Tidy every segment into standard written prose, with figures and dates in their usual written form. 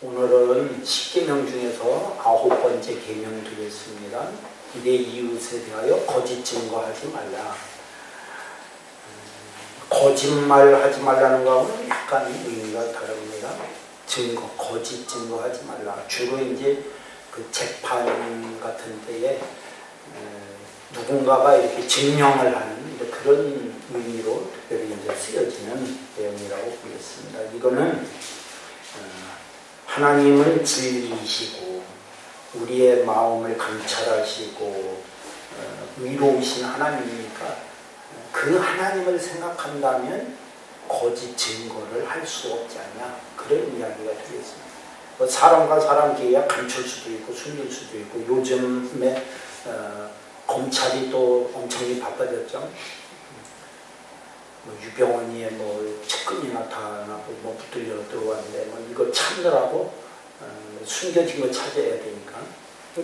오늘은 10계명 중에서 9번째 계명 드리겠습니다. 내 이웃에 대하여 거짓 증거하지 말라. 거짓말하지 말라는 거하고는 약간 의미가 다릅니다. 거짓 증거하지 말라. 주로 이제 그 재판 같은 때에 누군가가 이렇게 증명을 하는 그런 의미로 특별히 이제 쓰여지는 내용이라고 보겠습니다. 이거는 하나님은 진리이시고 우리의 마음을 감찰하시고 의로우신 하나님이니까 그 하나님을 생각한다면 거짓 증거를 할 수 없지 않냐, 그런 이야기가 되겠습니다. 사람과 사람 계약 감출 수도 있고 숨길 수도 있고, 요즘에 검찰이 또 엄청 바빠졌죠. 유병원이에 측근이 나타나고 붙들려 들어왔는데 이거 찾느라고 숨겨진 거 찾아야 되니까,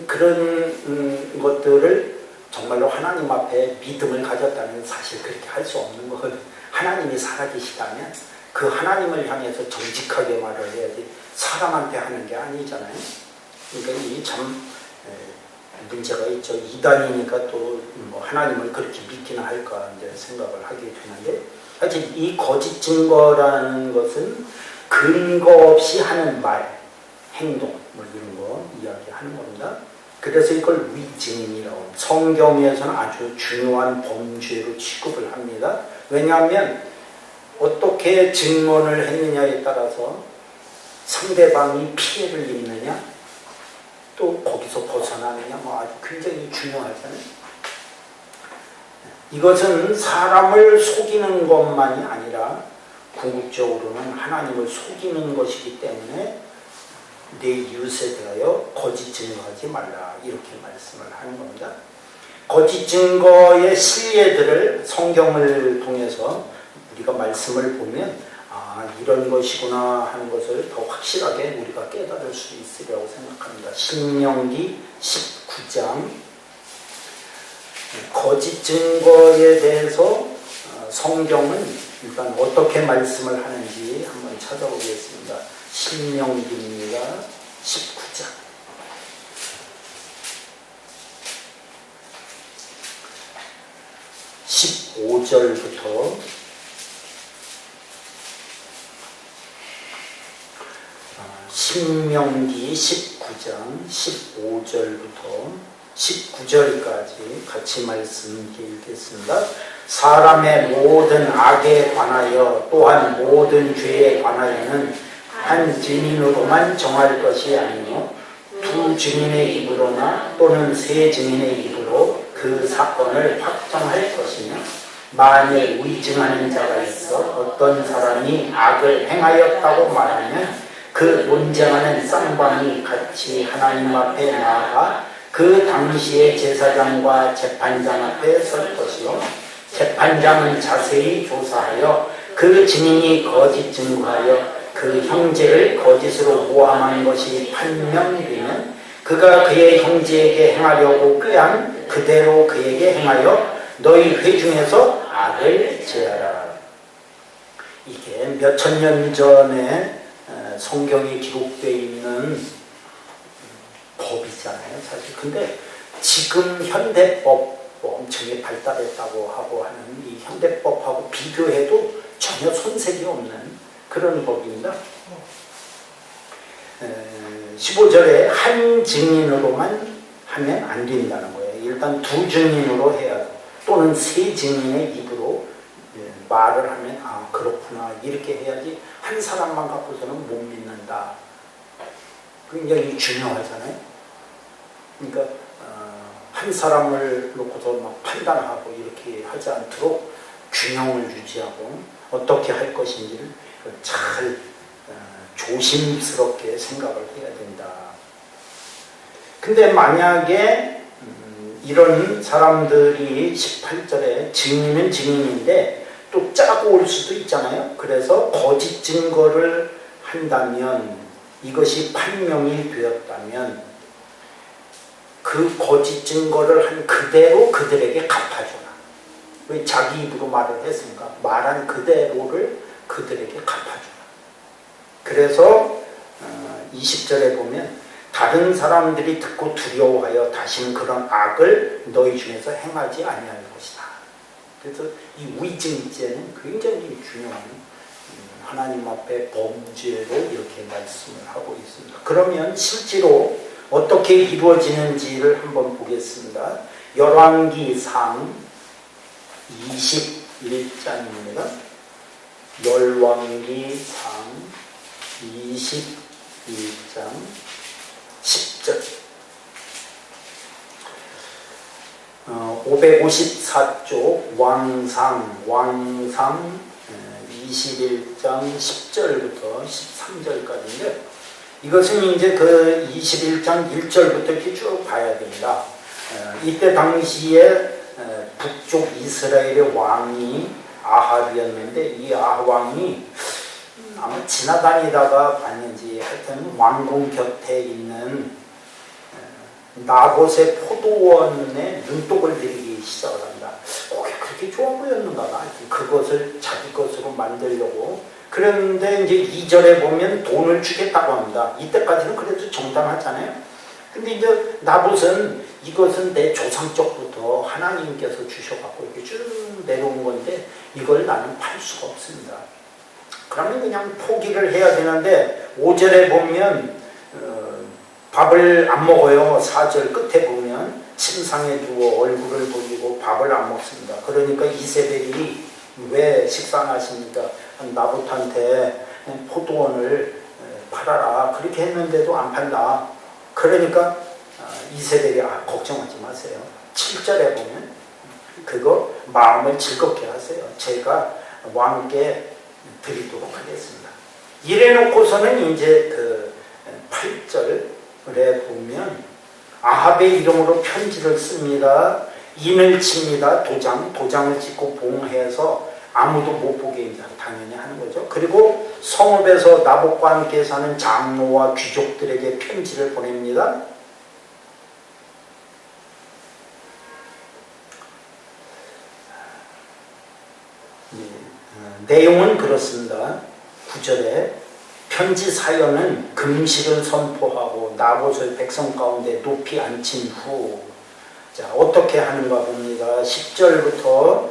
그런 것들을 정말로 하나님 앞에 믿음을 가졌다면 사실 그렇게 할 수 없는 거거든요. 하나님이 살아계시다면 그 하나님을 향해서 정직하게 말을 해야지 사람한테 하는 게 아니잖아요. 그러니까 이 참 문제가 있죠. 이단이니까 또 하나님을 그렇게 믿기나 할까 이제 생각을 하게 되는데, 하여튼 이 거짓 증거라는 것은 근거 없이 하는 말, 행동 이런 거 이야기하는 겁니다. 그래서 이걸 위증인이라고, 성경에서는 아주 중요한 범죄로 취급을 합니다. 왜냐하면 어떻게 증언을 했느냐에 따라서 상대방이 피해를 입느냐, 또 거기서 벗어나느냐, 아주 굉장히 중요하잖아요. 이것은 사람을 속이는 것만이 아니라 궁극적으로는 하나님을 속이는 것이기 때문에 내 이웃에 대하여 거짓 증거하지 말라, 이렇게 말씀을 하는 겁니다. 거짓 증거의 실례들을 성경을 통해서 우리가 말씀을 보면 이런 것이구나 하는 것을 더 확실하게 우리가 깨달을 수 있으리라고 생각합니다. 신명기 19장, 거짓 증거에 대해서 성경은 일단 어떻게 말씀을 하는지 한번 찾아보겠습니다. 신명기입니다. 19장. 15절부터 신명기 19장 15절부터 19절까지 같이 말씀 읽겠습니다. 사람의 모든 악에 관하여 또한 모든 죄에 관하여는 한 증인으로만 정할 것이 아니요 두 증인의 입으로나 또는 세 증인의 입으로 그 사건을 확정할 것이며, 만일 위증하는 자가 있어 어떤 사람이 악을 행하였다고 말하면 그 논쟁하는 쌍방이 같이 하나님 앞에 나아가 그 당시의 제사장과 재판장 앞에 설 것이요, 재판장은 자세히 조사하여 그 증인이 거짓 증거하여 그 형제를 거짓으로 모함한 것이 판명되면 그가 그의 형제에게 행하려고 꾀한 그대로 그에게 행하여 너희 회중에서 악을 제하라. 이게 몇천 년 전에 성경에 기록되어 있는 법이잖아요, 사실. 근데 지금 현대법 엄청 발달했다고 하고 하는 이 현대법하고 비교해도 전혀 손색이 없는 그런 법입니다. 15절에 한 증인으로만 하면 안 된다는 거예요. 일단 두 증인으로 해야, 또는 세 증인의 입으로 말을 하면 그렇구나 이렇게 해야지, 한 사람만 갖고서는 못 믿는다. 굉장히 중요하잖아요. 그러니까 한 사람을 놓고서 막 판단하고 이렇게 하지 않도록 균형을 유지하고 어떻게 할 것인지를 잘 조심스럽게 생각을 해야 된다. 근데 만약에 이런 사람들이 18절에 증인은 증인인데 또 짜고 올 수도 있잖아요. 그래서 거짓 증거를 한다면, 이것이 판명이 되었다면 그 거짓 증거를 한 그대로 그들에게 갚아주라. 왜? 자기 입으로 말을 했으니까 말한 그대로를 그들에게 갚아주라. 그래서 20절에 보면 다른 사람들이 듣고 두려워하여 다시는 그런 악을 너희 중에서 행하지 아니할 것이다. 그래서 이 위증죄는 굉장히 중요한 하나님 앞에 범죄로 이렇게 말씀을 하고 있습니다. 그러면 실제로 어떻게 이루어지는지를 한번 보겠습니다. 열왕기상 21장입니다. 열왕기상 21장 10절 554쪽 왕상 21장 10절부터 13절까지인데 이것은 이제 그 21장 1절부터 이렇게 쭉 봐야 됩니다. 이때 당시에 북쪽 이스라엘의 왕이 아합이었는데 이 아합 왕이 아마 지나다니다가 봤는지 하여튼 왕궁 곁에 있는 나봇의 포도원에 눈독을 들이기 시작을 한다. 그게 그렇게 좋아 보였는가 봐. 그것을 자기 것으로 만들려고. 그런데 이제 2절에 보면 돈을 주겠다고 합니다. 이때까지는 그래도 정당하잖아요. 근데 이제 나봇은 이것은 내 조상적부터 하나님께서 주셔갖고 이렇게 쭉 내려온 건데 이걸 나는 팔 수가 없습니다. 그러면 그냥 포기를 해야 되는데 5절에 보면 밥을 안 먹어요. 4절 끝에 보면 침상에 누워 얼굴을 돌리고 밥을 안 먹습니다. 그러니까 이세벨이 왜 식사 안 하십니까? 나봇한테 포도원을 팔아라 그렇게 했는데도 안 판다. 그러니까 이세벨이 걱정하지 마세요. 7절에 보면 그거 마음을 즐겁게 하세요. 제가 왕께 드리도록 하겠습니다. 이래 놓고서는 이제 그 8절에 보면 아합의 이름으로 편지를 씁니다. 인을 칩니다. 도장을 찍고 봉해서 아무도 못 보게 이제 당연히 하는 거죠. 그리고 성읍에서 나봇과 함께 사는 장로와 귀족들에게 편지를 보냅니다. 내용은 그렇습니다. 9절에 편지 사연은 금식을 선포하고 나봇을 백성 가운데 높이 앉힌 후 자 어떻게 하는가 봅니다. 10절부터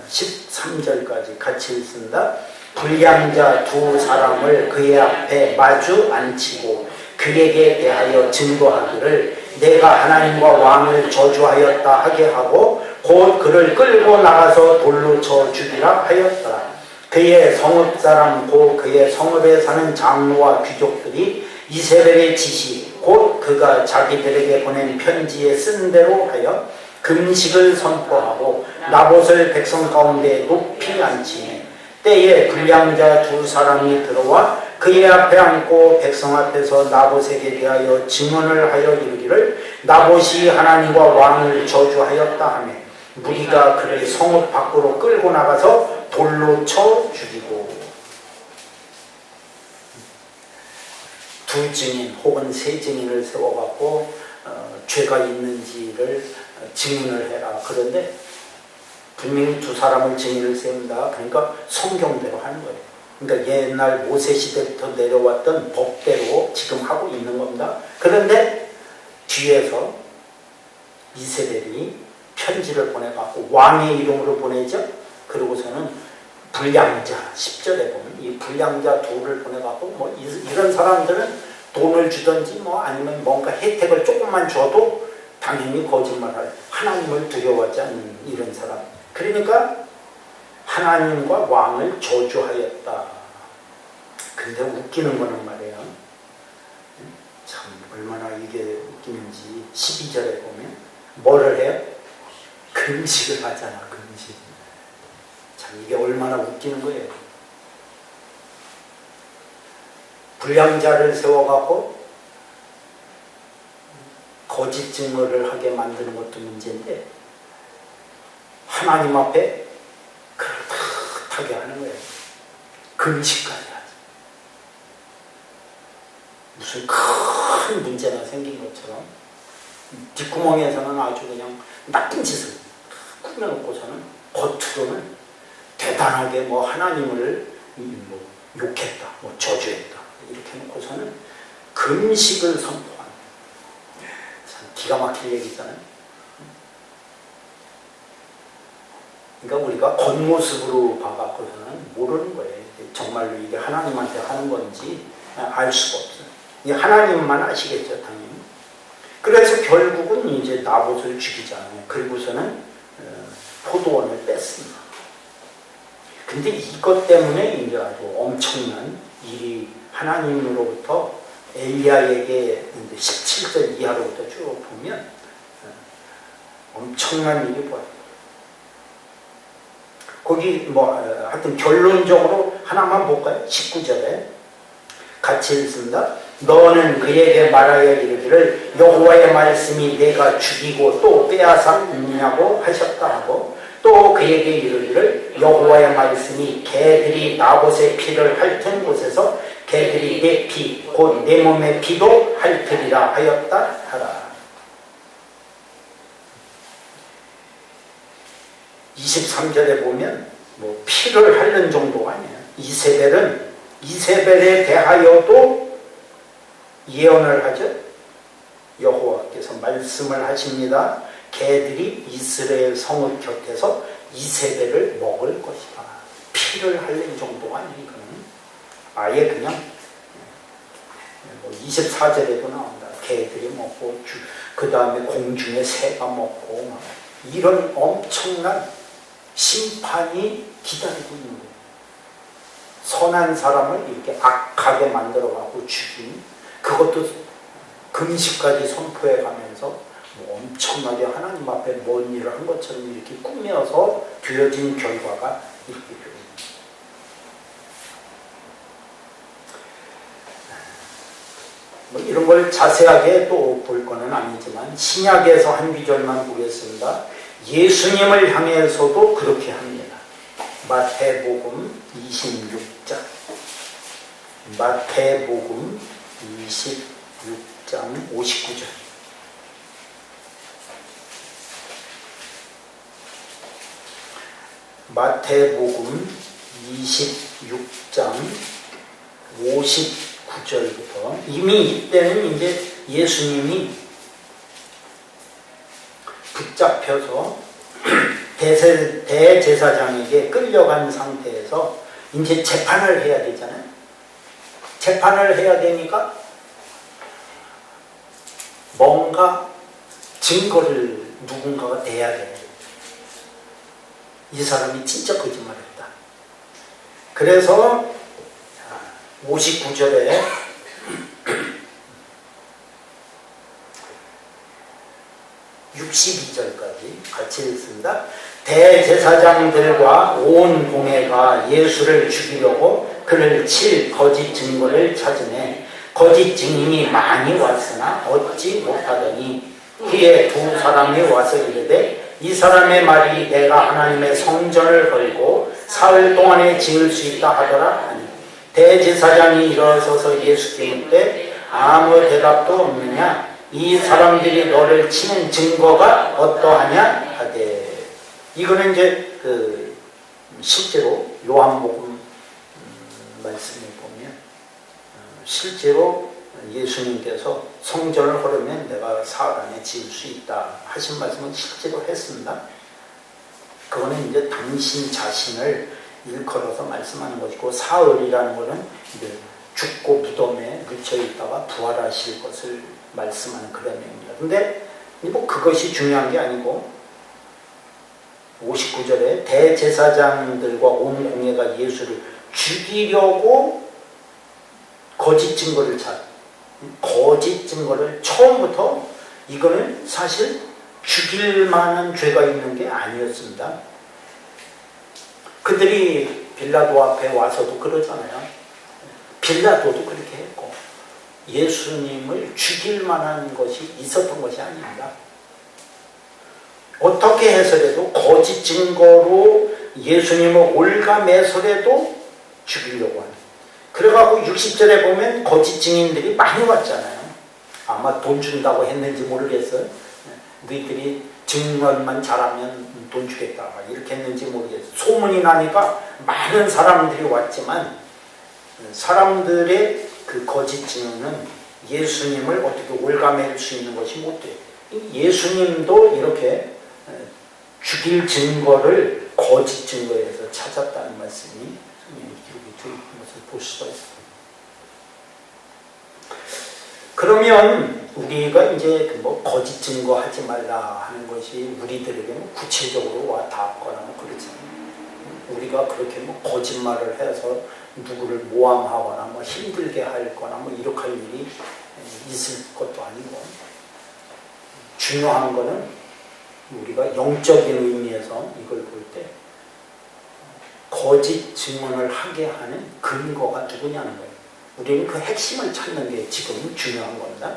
13절까지 같이 읽습니다. 불량자 두 사람을 그의 앞에 마주 앉히고 그에게 대하여 증거하기를 내가 하나님과 왕을 저주하였다 하게 하고 곧 그를 끌고 나가서 돌로 쳐 죽이라 하였더라. 그의 성읍 사람 곧 그의 성읍에 사는 장로와 귀족들이 이세벨의 지시 곧 그가 자기들에게 보낸 편지에 쓴 대로 하여 금식을 선포하고 나봇을 백성 가운데 높이 앉히니 때에 불량자 두 사람이 들어와 그의 앞에 앉고 백성 앞에서 나봇에게 대하여 증언을 하여 이르기를 나봇이 하나님과 왕을 저주하였다 하며 무리가 그를 성읍 밖으로 끌고 나가서 돌로 쳐 죽이고 두 증인 혹은 세 증인을 세워갖고 죄가 있는지를 증인을 해라. 그런데 분명히 두 사람을 증인을 세운다. 그러니까 성경대로 하는 거예요. 그러니까 옛날 모세 시대부터 내려왔던 법대로 지금 하고 있는 겁니다. 그런데 뒤에서 이세벨이 편지를 보내갖고 왕의 이름으로 보내죠. 그러고서는 불량자 10절에 보면 이 불량자 둘을 보내갖고 뭐 이런 사람들은 돈을 주든지 뭐 아니면 뭔가 혜택을 조금만 줘도 당연히 거짓말할 하나님을 두려워하지 않는 이런 사람. 그러니까 하나님과 왕을 저주하였다. 근데 웃기는 거는 말이에요. 참 얼마나 이게 웃기는지 12절에 보면 뭐를 해요? 금식을 하잖아. 금식. 참 이게 얼마나 웃기는 거예요. 불량자를 세워갖고 거짓 증거를 하게 만드는 것도 문제인데 하나님 앞에 그럴듯하게 하는 거예요. 금식까지 하죠. 무슨 큰 문제가 생긴 것처럼 뒷구멍에서는 아주 그냥 나쁜 짓을 꾸며놓고서는 겉으로는 대단하게 뭐 하나님을 뭐 욕했다, 뭐 저주했다 이렇게 놓고서는 금식을 선포하는, 참 기가 막힐 얘기잖아요. 그러니까 우리가 겉모습으로 봐갖고서는 모르는 거예요. 정말로 이게 하나님한테 하는 건지 알 수가 없어요. 이 하나님만 아시겠죠, 당연히. 그래서 결국은 이제 나봇을 죽이잖아요. 그리고서는 포도원을 뺐습니다. 근데 이것 때문에 이제 아주 엄청난 일이 하나님으로부터 엘리야에게 17절 이하로부터 쭉 보면 엄청난 일이 보여요. 거기 하여튼 결론적으로 하나만 볼까요? 19절에 같이 읽습니다. 너는 그에게 말하여 이르기를 여호와의 말씀이 내가 죽이고 또 빼앗았느냐고 하셨다 하고, 또 그에게 이르기를 여호와의 말씀이 개들이 나봇의 피를 핥은 곳에서 개들이 내 피 곧 내 몸의 피도 핥으리라 하였다 하라. 23절에 보면 피를 핥는 정도가 아니에요. 이세벨에 대하여도 예언을 하죠. 여호와께서 말씀을 하십니다. 개들이 이스라엘 성읍 곁에서 이세벨을 먹을 것이다. 피를 핥는 정도가 아니니까 아예 그냥 24절에도 나온다. 개들이 먹고 그 다음에 공중에 새가 먹고 이런 엄청난 심판이 기다리고 있는 거예요. 선한 사람을 이렇게 악하게 만들어가고 죽인, 그것도 금식까지 선포해 가면서 엄청나게 하나님 앞에 뭔 일을 한 것처럼 이렇게 꾸며서 되어진 결과가 이렇게 됩니다. 이런 걸 자세하게 또 볼 거는 아니지만 신약에서 한 구절만 보겠습니다. 예수님을 향해서도 그렇게 합니다. 마태복음 26장, 마태복음 26장 59절. 마태복음 26장 59절부터 이미 이때는 이제 예수님이 붙잡혀서 대제사장에게 끌려간 상태에서 이제 재판을 해야 되잖아요. 재판을 해야 되니까 뭔가 증거를 누군가가 대야 돼요. 이 사람이 진짜 거짓말했다. 그래서 59절에 (62절까지) 같이 읽습니다. 대제사장들과 온 공회가 예수를 죽이려고 그를 칠 거짓 증거를 찾으매 거짓 증인이 많이 왔으나 얻지 못하더니 그의 두 사람이 와서 이르되 이 사람의 말이 내가 하나님의 성전을 걸고 사흘 동안에 지을 수 있다 하더라 하니, 대제사장이 일어서서 예수께 묻되 아무 대답도 없느냐? 이 사람들이 너를 치는 증거가 어떠하냐 하되. 이거는 이제 실제로 요한복음 말씀을 보면 실제로 예수님께서 성전을 걸으면 내가 사흘 안에 지을 수 있다 하신 말씀은 실제로 했습니다. 그거는 이제 당신 자신을 일컬어서 말씀하는 것이고, 사흘이라는 것은 이제 죽고 무덤에 묻혀 있다가 부활하실 것을 말씀하는 그런 내용입니다. 근데 그것이 중요한 게 아니고 59절에 대제사장들과 온 공회가 예수를 죽이려고 거짓 증거를 거짓 증거를 처음부터, 이거는 사실 죽일 만한 죄가 있는 게 아니었습니다. 그들이 빌라도 앞에 와서도 그러잖아요. 빌라도도 그렇게 했고 예수님을 죽일 만한 것이 있었던 것이 아닙니다. 어떻게 해서라도 거짓 증거로 예수님을 올가매서라도 죽이려고 하는. 그래가지고 60절에 보면 거짓 증인들이 많이 왔잖아요. 아마 돈 준다고 했는지 모르겠어요. 너희들이 증언만 잘하면 돈 주겠다 이렇게 했는지 모르겠어요. 소문이 나니까 많은 사람들이 왔지만 사람들의 그 거짓 증언은 예수님을 어떻게 올가맬 수 있는 것이 못 돼요. 예수님도 이렇게 죽일 증거를 거짓 증거에서 찾았다는 말씀이 기록이 되어 있는 것을 볼 수가 있습니다. 그러면 우리가 이제 거짓 증거 하지 말라 하는 것이 우리들에게 구체적으로 와 닿거나 그렇잖아요. 우리가 그렇게 거짓말을 해서 누구를 모함하거나 힘들게 하거나 이렇게 할 일이 있을 것도 아니고, 중요한 거는 우리가 영적인 의미에서 이걸 볼 때 거짓 증언을 하게 하는 근거가 누구냐는 거예요. 우리는 그 핵심을 찾는 게 지금 중요한 겁니다.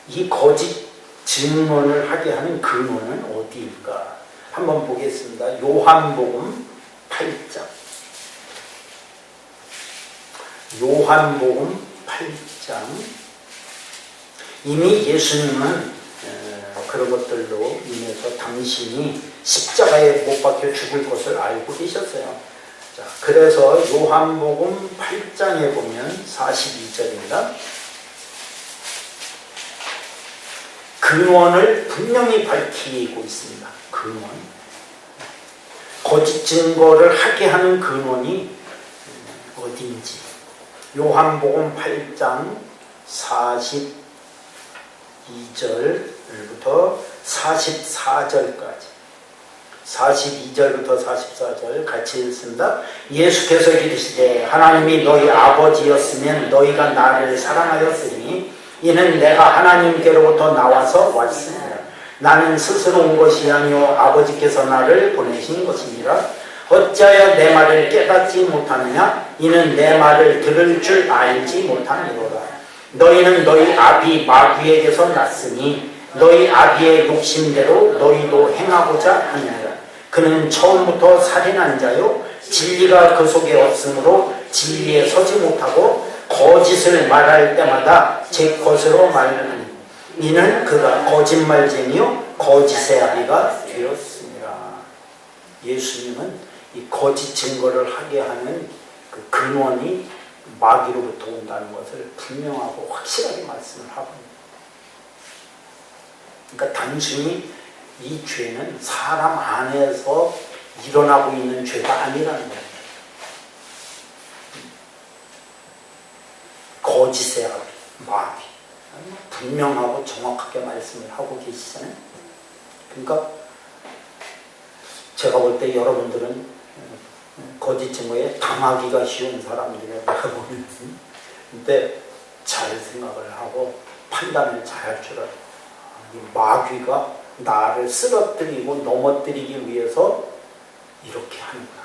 이 거짓 증언을 하게 하는 근원은 어디일까? 한번 보겠습니다. 요한복음 8장. 요한복음 8장. 이미 예수님은 그런 것들로 인해서 당신이 십자가에 못 박혀 죽을 것을 알고 계셨어요. 자, 그래서 요한복음 8장에 보면 42절입니다. 근원을 분명히 밝히고 있습니다. 근원. 거짓 증거를 하게 하는 근원이 어디인지. 요한복음 8장 42절부터 44절까지. 42절부터 44절 같이 읽습니다. 예수께서 이르시되 하나님이 너희 아버지였으면 너희가 나를 사랑하였으니 이는 내가 하나님께로부터 나와서 왔습니다. 나는 스스로 온 것이 아니요 아버지께서 나를 보내신 것이니라. 어찌하여 내 말을 깨닫지 못하느냐? 이는 내 말을 들을 줄 알지 못하느니라. 너희는 너희 아비 마귀에게서 났으니 너희 아비의 욕심대로 너희도 행하고자 하느니라. 그는 처음부터 살인한 자요 진리가 그 속에 없으므로 진리에 서지 못하고 거짓을 말할 때마다 제 것으로 말하니 이는 그가 거짓말쟁이요 거짓의 아비가 되었습니다. 예수님은 이 거짓 증거를 하게 하는 그 근원이 마귀로부터 온다는 것을 분명하고 확실하게 말씀을 하고 있습니다. 그러니까 단순히 이 죄는 사람 안에서 일어나고 있는 죄가 아니라는 거예요. 거짓의 아비, 마귀. 분명하고 정확하게 말씀을 하고 계시잖아요. 그러니까 제가 볼 때 여러분들은 거짓 증거에 당하기가 쉬운 사람들이라고 보면, 근데 잘 생각을 하고 판단을 잘 할 줄 알아요. 이 마귀가 나를 쓰러뜨리고 넘어뜨리기 위해서 이렇게 하는구나.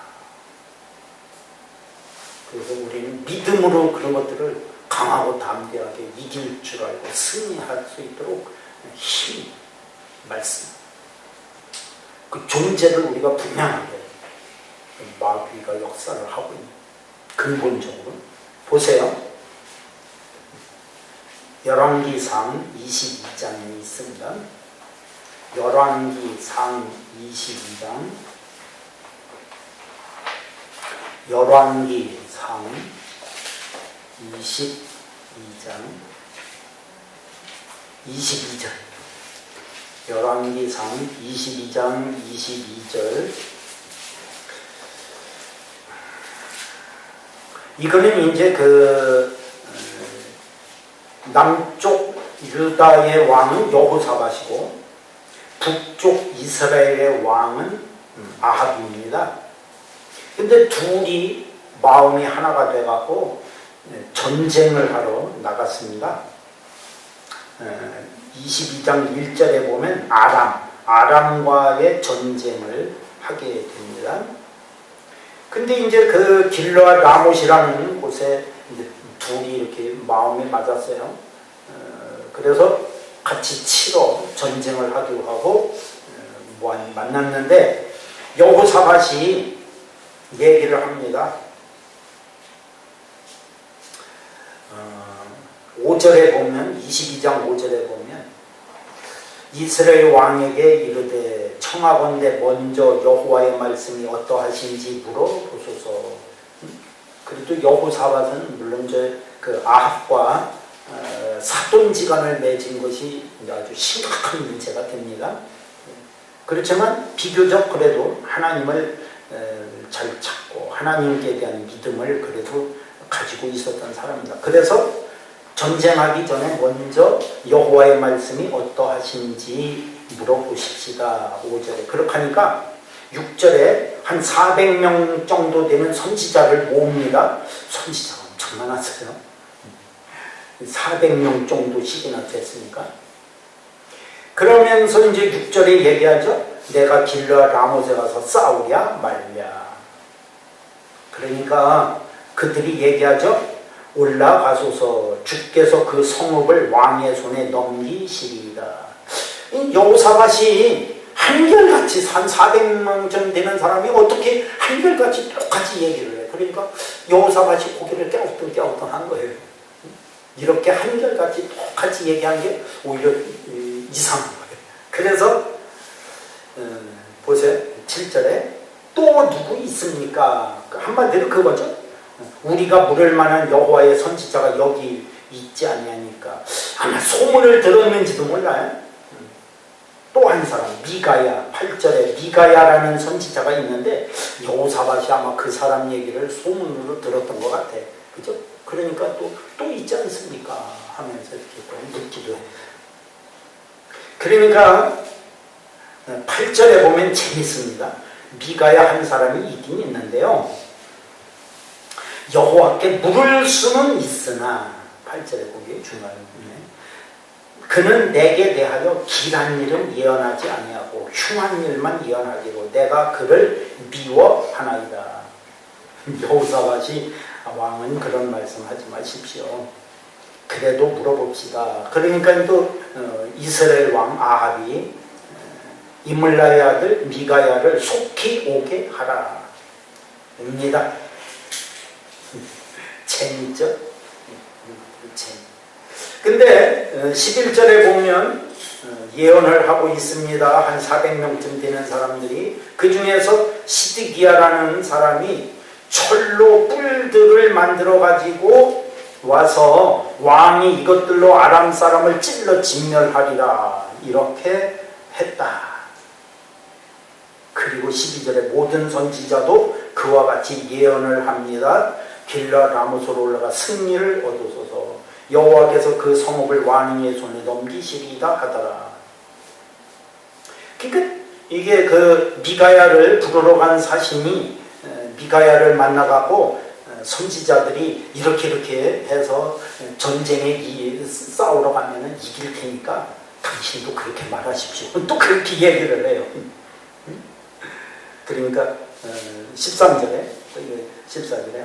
그래서 우리는 믿음으로 그런 것들을 강하고 담대하게 이길 줄 알고 승리할 수 있도록 힘, 말씀, 그 존재를 우리가 분명하게 마귀가 역사를 하고 있는 근본적으로 보세요. 열왕기상 22장이 있습니다. 열왕기상 22장. 열왕기상 22장 22절. 열왕기상 22장 22절. 이거는 이제 남쪽 유다의 왕은 여호사밧이고 북쪽 이스라엘의 왕은 아합입니다. 근데 둘이 마음이 하나가 돼갖고 전쟁을 하러 나갔습니다. 22장 1절에 보면 아람과의 전쟁을 하게 됩니다. 근데 이제 그 길르앗 라못이라는 곳에 이제 둘이 이렇게 마음이 맞았어요. 그래서 같이 치러 전쟁을 하기로 하고 만났는데 여호사밧이 얘기를 합니다. 5절에 보면 22장 5절에 보면 이스라엘 왕에게 이르되 청하건대 먼저 여호와의 말씀이 어떠하신지 물어보소서. 그래도 여호사밧은 물론 그 아합과 사돈지간을 맺은 것이 아주 심각한 문제가 됩니다. 그렇지만 비교적 그래도 하나님을 잘 찾고 하나님께 대한 믿음을 그래도 가지고 있었던 사람입니다. 그래서 전쟁하기 전에 먼저 여호와의 말씀이 어떠하신지 물어보십시다. 5절에. 그렇게 하니까 6절에 한 400명 정도 되는 선지자를 모읍니다. 선지자가 엄청 많았어요. 400명 정도씩이나 됐으니까. 그러면서 이제 6절에 얘기하죠. 내가 길르앗 라못에 가서 싸우랴 말랴. 그러니까 그들이 얘기하죠. 올라가소서 주께서 그 성읍을 왕의 손에 넘기시리이다. 여호사밧이 한결같이 한 400명 되는 사람이 어떻게 한결같이 똑같이 얘기를 해. 그러니까 여호사밧이 고개를 깨우뚱깨우뚱 한 거예요. 이렇게 한결같이 똑같이 얘기한 게 오히려 이상한 거예요. 그래서 보세요. 7절에 또 누구 있습니까? 한마디로 그거죠. 우리가 물을 만한 여호와의 선지자가 여기 있지 않냐니까. 아마 소문을 들었는지도 몰라요. 또 한 사람 미가야. 8절에 미가야라는 선지자가 있는데 여호사밧이 아마 그 사람 얘기를 소문으로 들었던 것 같아. 그죠? 그러니까 또 있지 않습니까? 하면서 이렇게 또 묻기도 해. 그러니까 8절에 보면 재밌습니다. 미가야 한 사람이 있긴 있는데요. 여호와께 물을 수는 있으나 8절에 보기 중요한 부분에 그는 내게 대하여 길한 일은 예언하지 아니하고 흉한 일만 예언하기로 내가 그를 미워하나이다. 여호사밧이 왕은 그런 말씀하지 마십시오. 그래도 물어봅시다. 그러니까 또 이스라엘 왕 아합이 이물라의 아들 미가야를 속히 오게 하라. 옵니다. 재밌죠? 근데 11절에 보면 예언을 하고 있습니다. 한 400명쯤 되는 사람들이. 그 중에서 시드기야라는 사람이 철로 뿔들을 만들어 가지고 와서 왕이 이것들로 아람 사람을 찔러 진멸하리라 이렇게 했다. 그리고 12절에 모든 선지자도 그와 같이 예언을 합니다. 길르앗 라못으로 올라가 승리를 얻으소서. 여호와께서 그 성읍을 왕의 손에 넘기시리이다 하더라. 그러니까 이게 그 미가야를 부르러 간 사신이 미가야를 만나가고 선지자들이 이렇게 해서 전쟁에 싸우러 가면은 이길 테니까 당신도 그렇게 말하십시오. 또 그렇게 얘기를 해요. 그러니까 14절에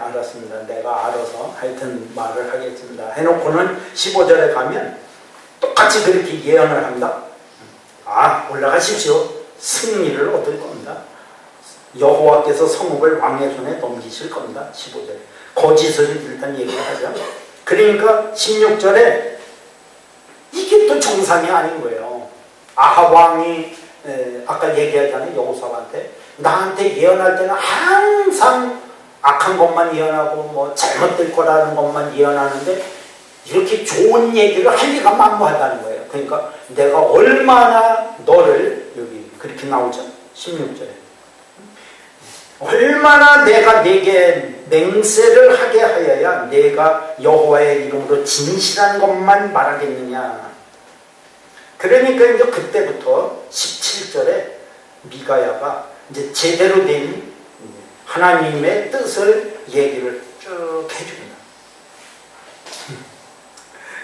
알았습니다. 내가 알아서 하여튼 말을 하겠습니다. 해놓고는 15절에 가면 똑같이 그렇게 예언을 합니다. 올라가십시오. 승리를 얻을 겁니다. 여호와께서 성읍을 왕의 손에 넘기실 겁니다. 15절에. 거짓을 일단 얘기하죠. 그러니까 16절에 이게 또 정상이 아닌 거예요. 아합 왕이 아까 얘기하잖아요. 여호사밧한테 나한테 예언할 때는 항상 악한 것만 예언하고 뭐 잘못될 거라는 것만 예언하는데 이렇게 좋은 얘기를 할 리가 만무하다는 거예요. 그러니까 내가 얼마나 너를 여기 그렇게 나오죠. 16절에 얼마나 내가 네게 맹세를 하게 하여야 내가 여호와의 이름으로 진실한 것만 말하겠느냐. 그러니까 이제 그때부터 17절에 미가야가 이제 제대로 된 하나님의 뜻을 얘기를 쭉 해줍니다.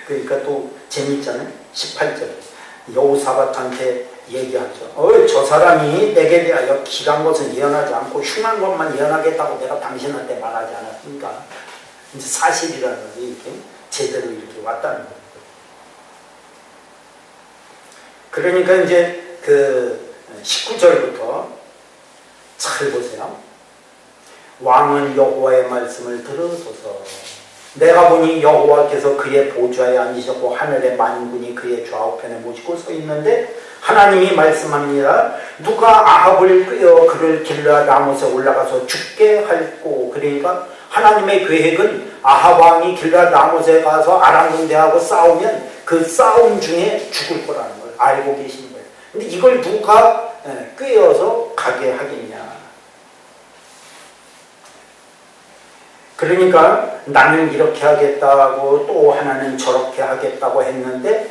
그러니까 또 재미있잖아요. 18절에 여호사밧한테 얘기하죠. 저 사람이 내게 대하여 길한 것은 예언하지 않고 흉한 것만 예언하겠다고 내가 당신한테 말하지 않았으니까 이제 사실이라는 게 이렇게 제대로 이렇게 왔다는 거예요. 그러니까 이제 그 19절부터 잘 보세요. 왕은 여호와의 말씀을 들으소서. 내가 보니 여호와께서 그의 보좌에 앉으셨고 하늘의 만군이 그의 좌우편에 모시고 서 있는데 하나님이 말씀합니다. 누가 아합을 끄어 그를 길르앗 라못에 올라가서 죽게 할꼬. 그러니까 하나님의 계획은 아합 왕이 길앗 라못에 가서 아람 군대하고 싸우면 그 싸움 중에 죽을 거라는 걸 알고 계신 거예요. 근데 이걸 누가 꾀어서 가게 하겠냐. 그러니까 나는 이렇게 하겠다고 또 하나는 저렇게 하겠다고 했는데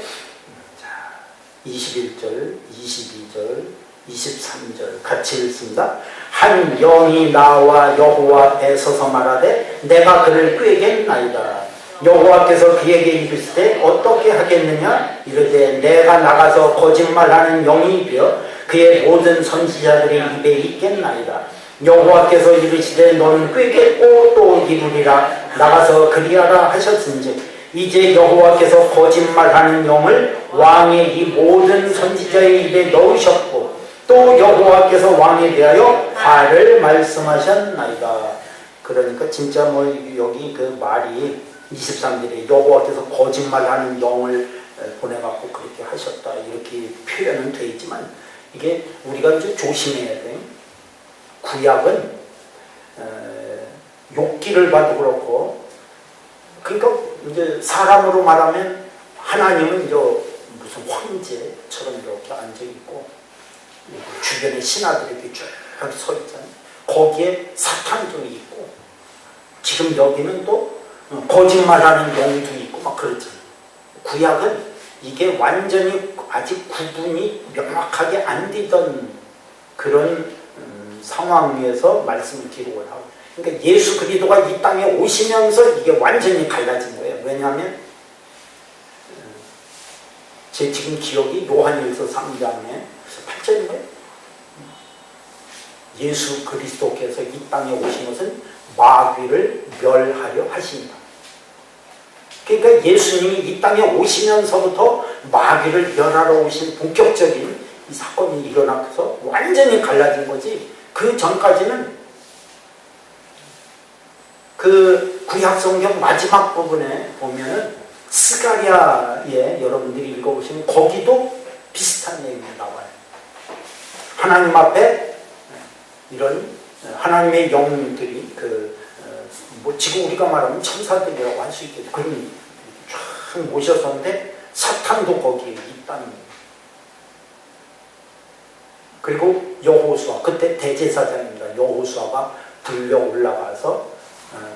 21절, 22절, 23절 같이 읽습니다. 한 영이 나와 여호와 앞에 서서 말하되 내가 그를 꾀겠나이다. 여호와께서 그에게 이르시되 어떻게 하겠느냐 이르되 내가 나가서 거짓말하는 영이 되어 그의 모든 선지자들의 입에 있겠나이다. 여호와께서 이르시되 너는 꾀겠고 또 이루리라. 나가서 그리하라 하셨은즉 이제 여호와께서 거짓말하는 영을 왕의 이 모든 선지자의 입에 넣으셨고 또 여호와께서 왕에 대하여 화를 말씀하셨나이다. 그러니까 진짜 뭐 여기 그 말이 23절에 여호와께서 거짓말하는 영을 보내갖고 그렇게 하셨다 이렇게 표현은 되어 있지만 이게 우리가 이제 조심해야 돼. 구약은 욥기를 봐도 그렇고 그러니까 이제 사람으로 말하면 하나님은 이제 무슨 황제처럼 이렇게 앉아 있고 주변에 신하들이 이렇게 쭉 서 있잖아요. 거기에 사탄도 있고 지금 여기는 또 거짓말하는 영도 있고 막 그렇잖아요. 구약은 이게 완전히 아직 구분이 명확하게 안 되던 그런 상황에서 말씀을 기록을 하고 그러니까 예수 그리스도가 이 땅에 오시면서 이게 완전히 갈라진 거예요. 왜냐하면 제 지금 기억이 요한일서 3장에 8절인가요? 예수 그리스도께서 이 땅에 오신 것은 마귀를 멸하려 하십니다. 그러니까 예수님이 이 땅에 오시면서부터 마귀를 멸하러 오신 본격적인 이 사건이 일어나서 완전히 갈라진 거지. 그 전까지는 그 구약성경 마지막 부분에 보면은 스가랴에 여러분들이 읽어보시면 거기도 비슷한 얘기가 나와요. 하나님 앞에 이런 하나님의 영들이 뭐 지금 우리가 말하면 천사들이라고 할 수 있겠죠. 그런 쫙 모셨었는데 사탄도 거기에 있다는 거예요. 그리고 여호수아 그때 대제사장입니다. 여호수아가 불려 올라가서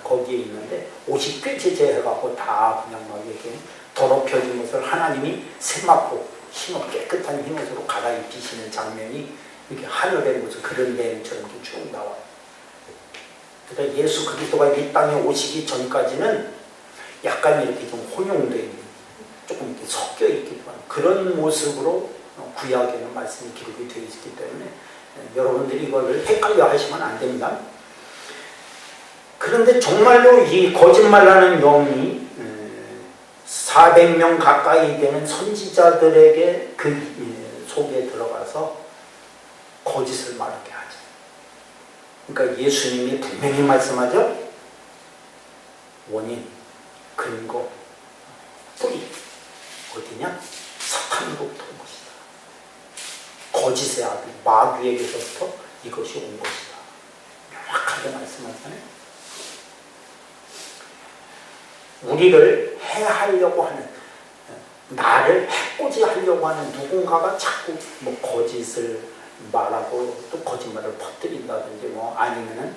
거기에 있는데 옷이 꾀지제해갖고 다 그냥 막 이렇게 더럽혀진 것을 하나님이 세마포 흰옷 깨끗한 흰옷으로 갈아입히시는 장면이 이렇게 하늘의 무슨 그런 내용처럼 이렇게 쭉 나와요. 그러니까 예수 그리스도가 이 땅에 오시기 전까지는 약간 이렇게 좀 혼용되어 있는 조금 이렇게 섞여 있기도 한 그런 모습으로 구약에는 말씀이 기록이 되어 있기 때문에 여러분들이 이거를 헷갈려 하시면 안 됩니다. 그런데 정말로 이 거짓말하는 영이 400명 가까이 되는 선지자들에게 그 속에 들어가서 거짓을 말하게 하죠. 그러니까 예수님이 분명히 말씀하죠. 원인, 근거, 뿌리 어디냐? 사탄으로부터 온 것이다. 거짓의 아들 마귀에게서부터 이것이 온 것이다. 명확하게 말씀하잖아요. 우리를 해하려고 하는 나를 해코지 하려고 하는 누군가가 자꾸 뭐 거짓을 말하고 또 거짓말을 퍼뜨린다든지 뭐 아니면은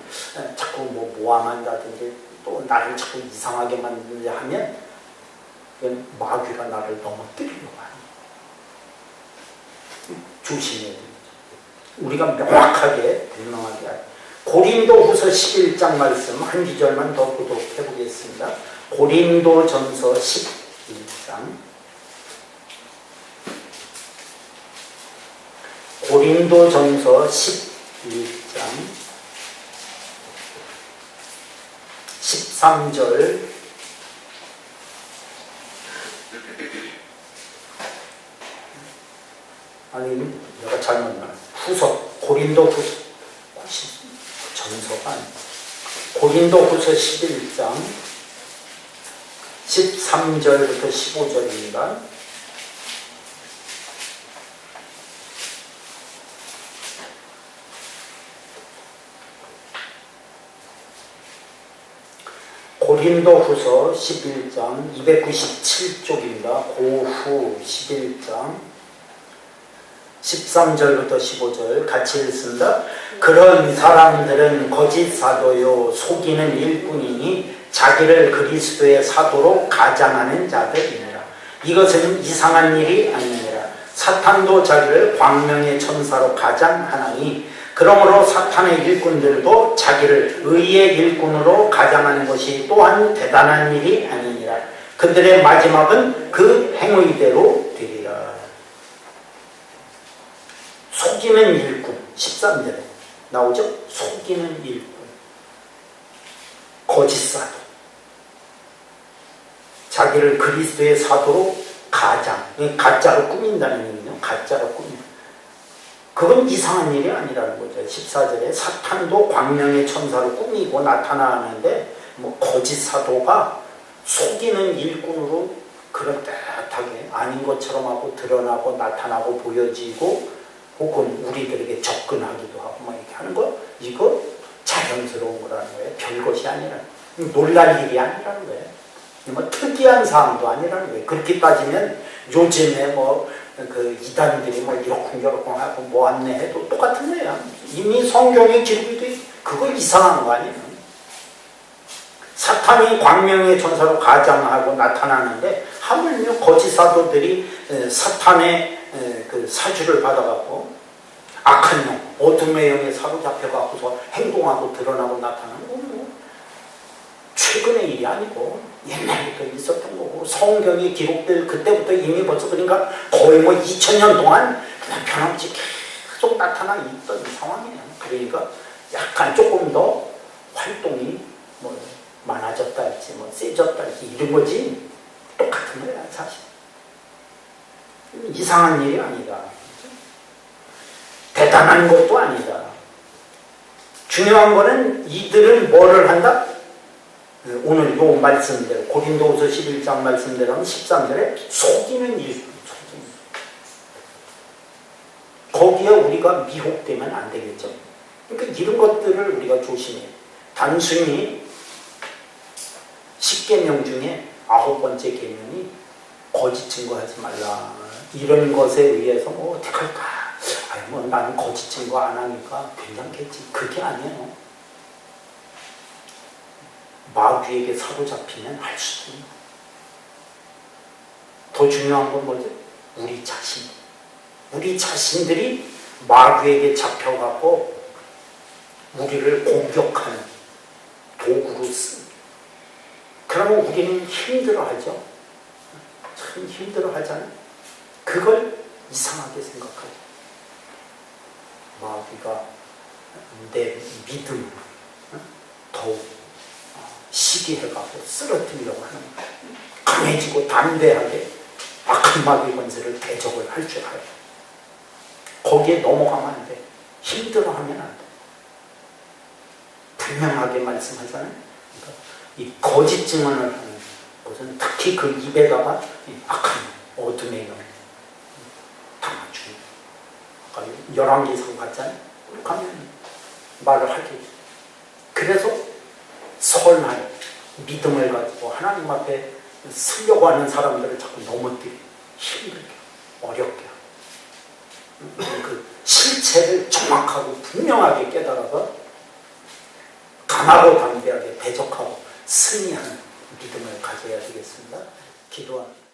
자꾸 뭐 모함한다든지 또 나를 자꾸 이상하게 만들려 하면 이건 마귀가 나를 넘어뜨리려고 하는 거예요. 조심해야 됩니다. 우리가 명확하게 분명하게 해야 돼요. 고린도후서 11장 말씀 한 구절만 더 구독해 보겠습니다. 고린도전서 11장 고린도전서 11장 13절 아니 내가 잘못 말했어. 후서 고린도후서 전서가 아니고 고린도후서 11장 13절부터 15절입니다. 고린도후서 11장 297쪽입니다. 고후 11장 13절부터 15절 같이 읽습니다. 그런 사람들은 거짓 사도요 속이는 일뿐이니 자기를 그리스도의 사도로 가장하는 자들이니라. 이것은 이상한 일이 아니니라. 사탄도 자기를 광명의 천사로 가장하나니 그러므로 사탄의 일꾼들도 자기를 의의 일꾼으로 가장하는 것이 또한 대단한 일이 아니니라. 그들의 마지막은 그 행위대로 되리라. 속이는 일꾼 13절에 나오죠? 속이는 일꾼 거짓 사도 자기를 그리스도의 사도로 가장 가짜로 꾸민다는 얘기죠. 가짜로 꾸민다. 그건 이상한 일이 아니라는 거죠. 14절에 사탄도 광명의 천사로 꾸미고 나타나는데 뭐 거짓 사도가 속이는 일꾼으로 그럴듯하게 아닌 것처럼 하고 드러나고 나타나고 보여지고 혹은 우리들에게 접근하기도 하고 막 이렇게 하는 거 이거 자연스러운 거라는 거예요. 별것이 아니라 놀랄 일이 아니라는 거예요. 뭐 특이한 사항도 아니라는 거예요. 그렇게 따지면 요즘에 뭐 그 이단들이 뭐 이러쿵저러쿵 하고 뭐 안내해도 똑같은 거예요. 이미 성경에 기록이 돼 그거 이상한 거 아니에요. 사탄이 광명의 천사로 가장하고 나타나는데 하물며 거짓 사도들이 사탄의 그 사주를 받아갖고 악한 영, 어둠의 영에 사로잡혀갖고서 행동하고 드러나고 나타나는 건 뭐 최근의 일이 아니고 옛날부터 있었던 거고 성경이 기록될 그때부터 이미 벌써 그러니까 거의 뭐 2000년 동안 그냥 변함없이 계속 나타나 있던 상황이에요. 그러니까 약간 조금 더 활동이 뭐 많아졌다 할지 뭐 세졌다 할지 이런 거지 똑같은 거야 사실. 이상한 일이 아니다. 대단한 것도 아니다. 중요한 거는 이들은 뭐를 한다? 오늘 요 말씀대로 고린도후서 11장 말씀대로 하면 13절에 속이는 일. 거기에 우리가 미혹되면 안 되겠죠. 그러니까 이런 것들을 우리가 조심해요. 단순히 10계명 중에 9번째 계명이 거짓 증거하지 말라. 이런 것에 의해서 뭐 어떻게 할까? 아니 뭐 나는 거짓 증거 안 하니까 괜찮겠지. 그게 아니에요. 마귀에게 사로잡히면 할 수도 있고. 더 중요한 건 뭐죠? 우리 자신. 우리 자신들이 마귀에게 잡혀갖고 우리를 공격하는 도구로 쓰는. 그러면 우리는 힘들어하죠. 참 힘들어하잖아요. 그걸 이상하게 생각하죠. 마귀가 내 믿음을 더욱 시기해가고 쓰러뜨리려고 하는 거예요. 강해지고 담대하게 악한 마귀 권세를 대적을 할 줄 알아요. 거기에 넘어가면 안 돼. 힘들어하면 안 돼. 분명하게 말씀하잖아요. 그러니까 이 거짓 증언을 하는 것은 특히 그 입에다가 악한 어둠의 영 담아주는. 아까 열왕기상 봤잖아요. 그렇게 하면 말을 하게. 그래서 선한 믿음을 가지고 하나님 앞에 쓰려고 하는 사람들을 자꾸 넘어뜨리고 힘들게 어렵게 하고 그 실체를 정확하고 분명하게 깨달아서 강하고 담대하게 대적하고 승리하는 믿음을 가져야 되겠습니다. 기도합니다.